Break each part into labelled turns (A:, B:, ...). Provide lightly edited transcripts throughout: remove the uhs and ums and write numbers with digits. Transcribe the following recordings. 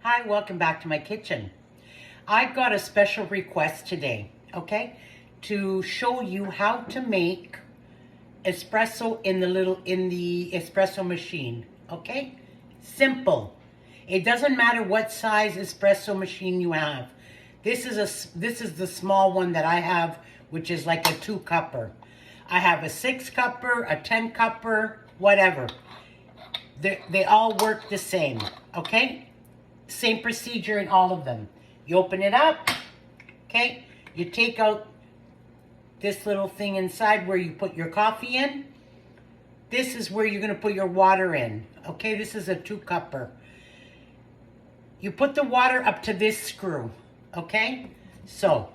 A: Hi, welcome back to my kitchen. I've got a special request today, okay, to show you how to make espresso in the espresso machine, okay? Simple. It doesn't matter what size espresso machine you have. This is the small one that I have, which is like a 2-cupper. I have a 6-cupper, a 10-cupper, whatever. They all work the same, okay? Same procedure in all of them. You open it up, okay? You take out this little thing inside where you put your coffee in. This is where you're gonna put your water in, okay? This is a 2-cupper. You put the water up to this screw, okay? So,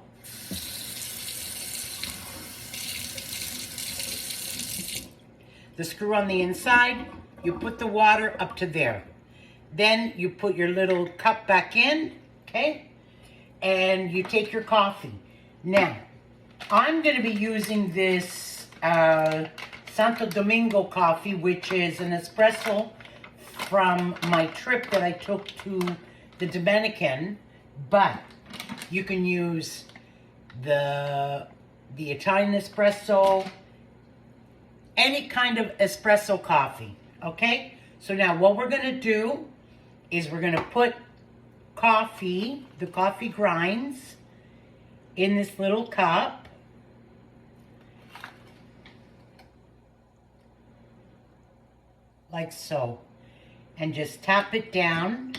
A: the screw on the inside, you put the water up to there. Then you put your little cup back in, okay? And you take your coffee. Now, I'm gonna be using this Santo Domingo coffee, which is an espresso from my trip that I took to the Dominican, but you can use the Italian espresso, any kind of espresso coffee, okay? So now what we're gonna do is we're gonna put the coffee grinds in this little cup. Like so. And just tap it down.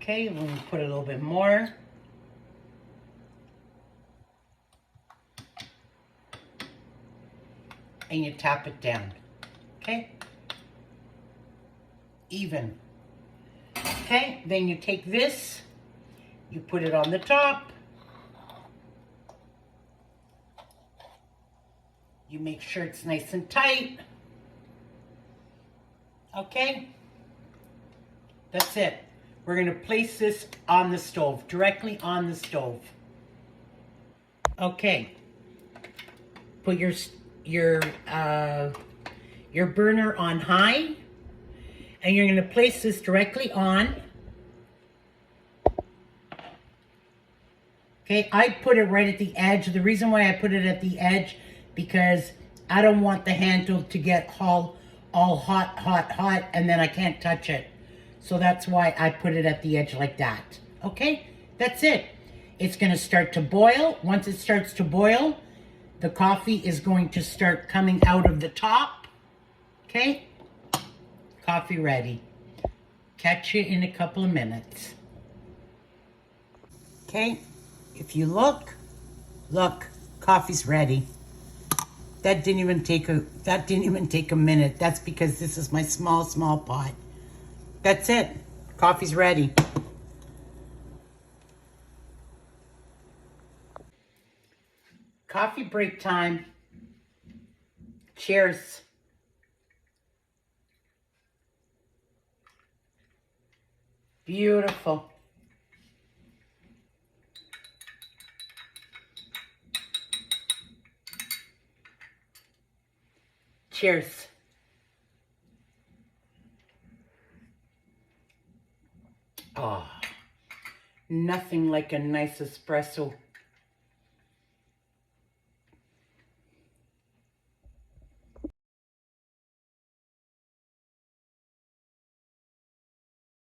A: Okay, we'll put a little bit more. And you tap it down. Okay? Even. Okay, then you take this, you put it on the top. You make sure it's nice and tight. Okay? That's it. We're going to place this on the stove, directly on the stove. Okay. Put your burner on high. And you're going to place this directly on. Okay, I put it right at the edge. The reason why I put it at the edge, because I don't want the handle to get all hot, and then I can't touch it. So that's why I put it at the edge like that. Okay, that's it. It's going to start to boil. Once it starts to boil, the coffee is going to start coming out of the top. Okay. Coffee ready. Catch you in a couple of minutes. Okay, if you look, coffee's ready. That didn't even take a minute. That's because this is my small pot. That's it. Coffee's ready. Coffee break time. Cheers. Beautiful. Cheers. Oh, nothing like a nice espresso